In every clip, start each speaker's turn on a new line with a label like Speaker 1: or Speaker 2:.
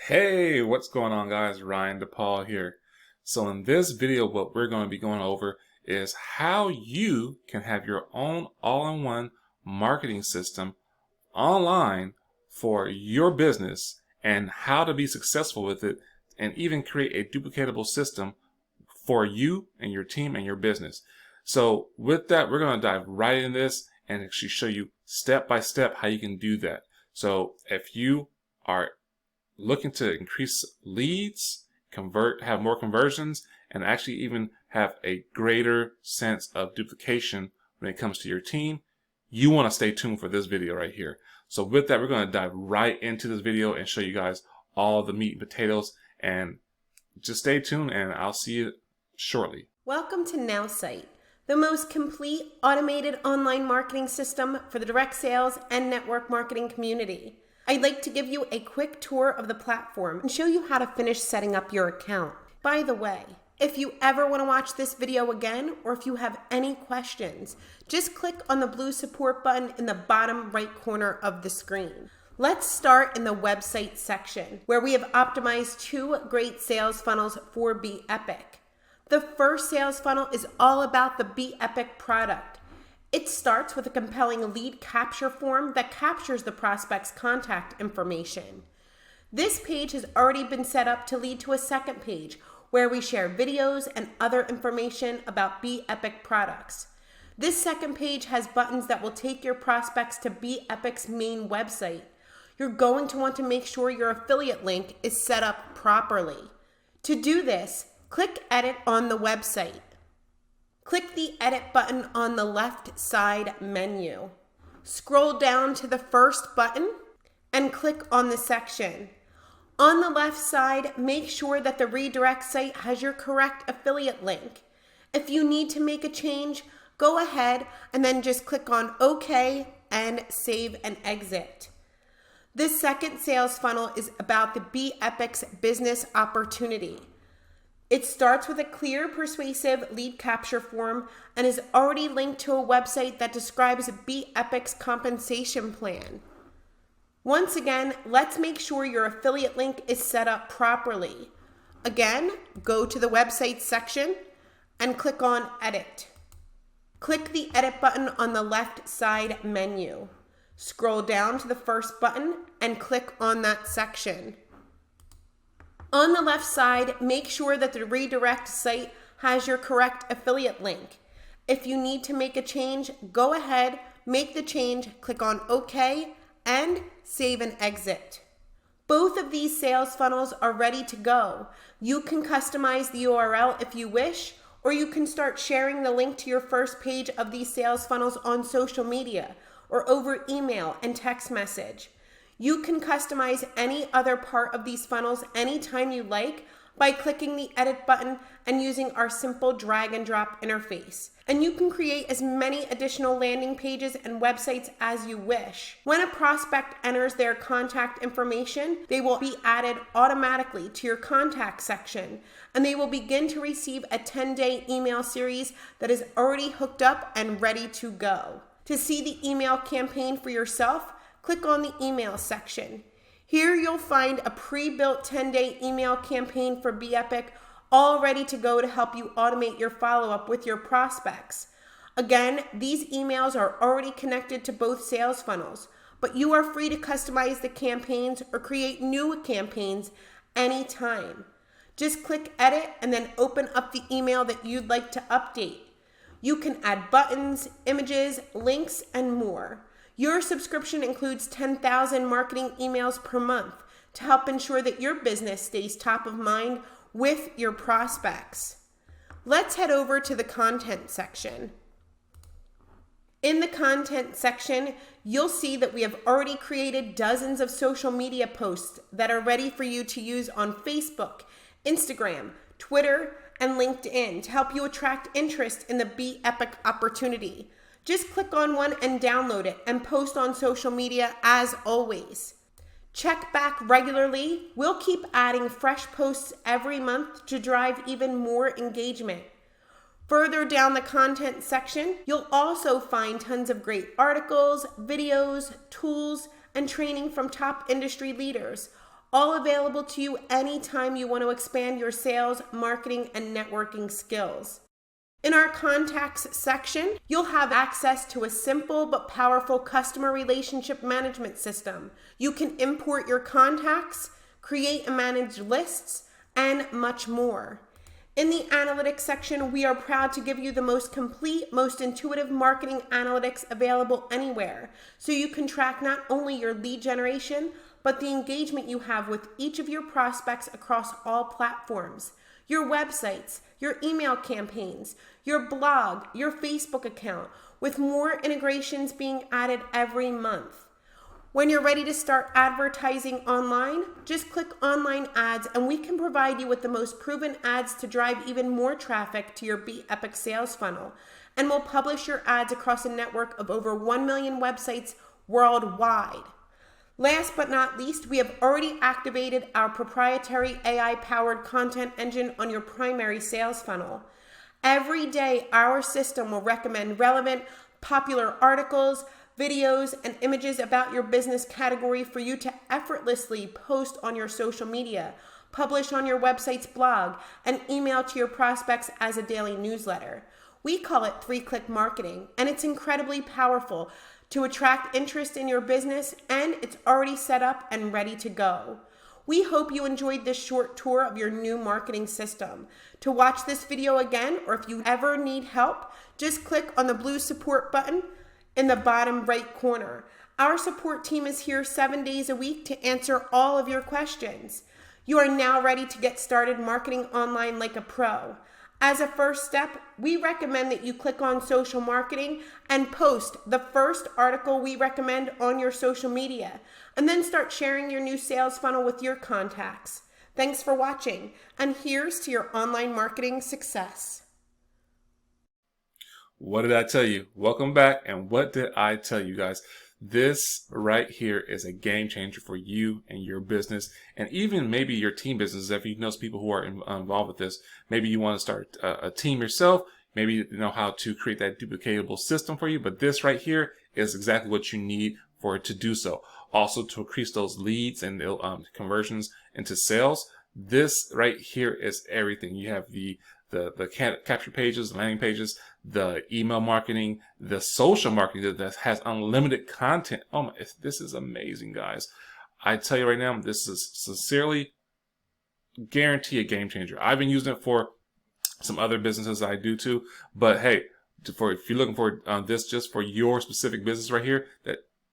Speaker 1: Hey, what's going on, guys? Ryan DePaul here. So in this video, what we're going to be going over is how you can have your own all-in-one marketing system online for your business and how to be successful with it, and even create a duplicatable system for you and your team and your business. So with that, we're going to dive right in this and actually show you step by step how you can do that. So if you are looking to increase leads, have more conversions, and actually even have a greater sense of duplication when it comes to your team, you want to stay tuned for this video right here. So with that, we're going to dive right into this video and show you guys all the meat and potatoes, and just stay tuned and I'll see you shortly.
Speaker 2: Welcome to Nowsite, the most complete automated online marketing system for the direct sales and network marketing community. I'd like to give you a quick tour of the platform and show you how to finish setting up your account. By the way, if you ever want to watch this video again, or if you have any questions, just click on the blue support button in the bottom right corner of the screen. Let's start in the website section, where we have optimized two great sales funnels for BeEpic. The first sales funnel is all about the BeEpic product. It starts with a compelling lead capture form that captures the prospect's contact information. This page has already been set up to lead to a second page where we share videos and other information about BeEpic products. This second page has buttons that will take your prospects to BeEpic's main website. You're going to want to make sure your affiliate link is set up properly. To do this, click Edit on the website. Click the Edit button on the left side menu. Scroll down to the first button and click on the section. On the left side, make sure that the redirect site has your correct affiliate link. If you need to make a change, go ahead and then just click on OK and save and exit. This second sales funnel is about the BeEpic's business opportunity. It starts with a clear, persuasive lead capture form and is already linked to a website that describes BeEpic's compensation plan. Once again, let's make sure your affiliate link is set up properly. Again, go to the website section and click on Edit. Click the Edit button on the left side menu. Scroll down to the first button and click on that section. On the left side, make sure that the redirect site has your correct affiliate link. If you need to make a change, go ahead, make the change, click on OK, and save and exit. Both of these sales funnels are ready to go. You can customize the URL if you wish, or you can start sharing the link to your first page of these sales funnels on social media or over email and text message. You can customize any other part of these funnels anytime you like by clicking the Edit button and using our simple drag and drop interface. And you can create as many additional landing pages and websites as you wish. When a prospect enters their contact information, they will be added automatically to your contact section, and they will begin to receive a 10-day email series that is already hooked up and ready to go. To see the email campaign for yourself, click on the email section. Here you'll find a pre-built 10-day email campaign for BeEpic all ready to go to help you automate your follow-up with your prospects. Again, these emails are already connected to both sales funnels, but you are free to customize the campaigns or create new campaigns anytime. Just click Edit and then open up the email that you'd like to update. You can add buttons, images, links, and more. Your subscription includes 10,000 marketing emails per month to help ensure that your business stays top of mind with your prospects. Let's head over to the content section. In the content section, you'll see that we have already created dozens of social media posts that are ready for you to use on Facebook, Instagram, Twitter, and LinkedIn to help you attract interest in the BeEpic opportunity. Just click on one and download it and post on social media as always. Check back regularly. We'll keep adding fresh posts every month to drive even more engagement. Further down the content section, you'll also find tons of great articles, videos, tools, and training from top industry leaders, all available to you anytime you want to expand your sales, marketing, and networking skills. In our contacts section, you'll have access to a simple but powerful customer relationship management system. You can import your contacts, create and manage lists, and much more. In the analytics section, we are proud to give you the most complete, most intuitive marketing analytics available anywhere, so you can track not only your lead generation, but the engagement you have with each of your prospects across all platforms. Your websites, your email campaigns, your blog, your Facebook account, with more integrations being added every month. When you're ready to start advertising online, just click online ads and we can provide you with the most proven ads to drive even more traffic to your Be Epic sales funnel. And we'll publish your ads across a network of over 1 million websites worldwide. Last but not least, we have already activated our proprietary AI-powered content engine on your primary sales funnel. Every day, our system will recommend relevant, popular articles, videos, and images about your business category for you to effortlessly post on your social media, publish on your website's blog, and email to your prospects as a daily newsletter. We call it 3-click marketing, and it's incredibly powerful to attract interest in your business, and it's already set up and ready to go. We hope you enjoyed this short tour of your new marketing system. To watch this video again, or if you ever need help, just click on the blue support button in the bottom right corner. Our support team is here 7 days a week to answer all of your questions. You are now ready to get started marketing online like a pro. As a first step, we recommend that you click on social marketing and post the first article we recommend on your social media, and then start sharing your new sales funnel with your contacts. Thanks for watching, and here's to your online marketing success.
Speaker 1: What did I tell you? Welcome back. And what did I tell you guys? This right here is a game changer for you and your business, and even maybe your team business. If you know some people who are involved with this, maybe you want to start a team yourself. Maybe you know how to create that duplicatable system for you, but this right here is exactly what you need for it to do so. Also, to increase those leads and conversions into sales. This right here is everything. You have the capture pages, landing pages, the email marketing, the social marketing that has unlimited content. Oh my, this is amazing, guys. I tell you right now, this is sincerely guarantee a game changer. I've been using it for some other businesses I do too, but hey, if you're looking for this just for your specific business right here,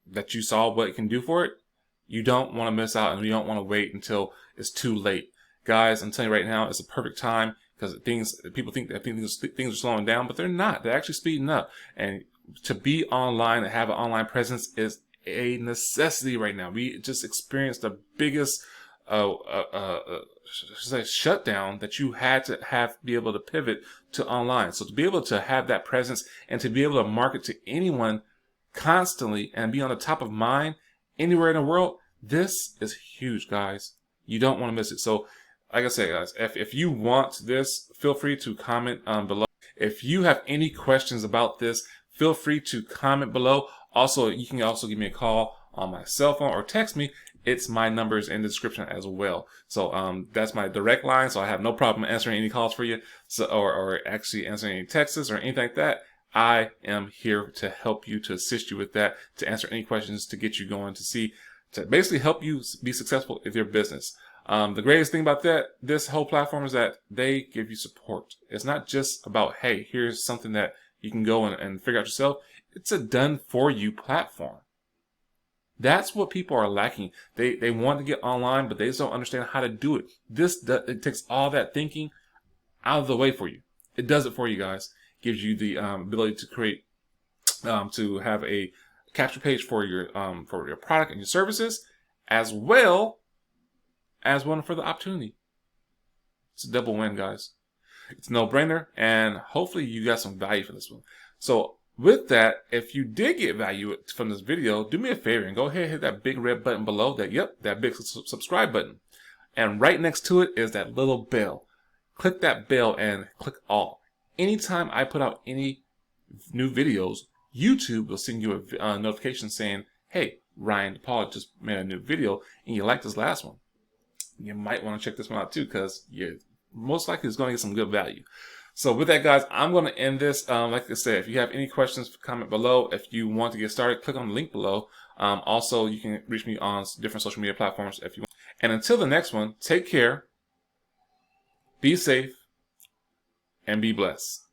Speaker 1: that you saw what it can do for it, you don't want to miss out, and you don't want to wait until it's too late. Guys, I'm telling you right now, it's a perfect time, because people think that things are slowing down, but they're not. They're actually speeding up. And to be online and have an online presence is a necessity right now. We just experienced the biggest shutdown that you had to be able to pivot to online. So to be able to have that presence and to be able to market to anyone constantly and be on the top of mind anywhere in the world, this is huge, guys. You don't want to miss it. So like I say, guys, if you want this, feel free to comment below. If you have any questions about this, feel free to comment below. Also, you can also give me a call on my cell phone or text me. It's my numbers in the description as well. So that's my direct line. So I have no problem answering any calls for you, or actually answering any texts or anything like that. I am here to help you, to assist you with that, to answer any questions, to get you going, to basically help you be successful with your business. The greatest thing about this whole platform is that they give you support. It's not just about, hey, here's something that you can go and figure out yourself. It's a done for you platform. That's what people are lacking. They want to get online, but they just don't understand how to do it. It takes all that thinking out of the way for you. It does it for you, guys. Gives you the ability to create, to have a capture page for your product and your services, as well as one for the opportunity. It's a double win, guys. It's a no-brainer, and hopefully you got some value from this one. So with that, if you did get value from this video, do me a favor and go ahead and hit that big red button below, that big subscribe button. And right next to it is that little bell. Click that bell and click all. Anytime I put out any new videos, YouTube will send you a notification saying, hey, Ryan DePaul just made a new video and you like this last one. you might want to check this one out too, because you're most likely is going to get some good value. So with that, guys, I'm going to end this. Like I said, if you have any questions, comment below. If you want to get started, click on the link below. Also, you can reach me on different social media platforms if you want. And until the next one, take care, be safe, and be blessed.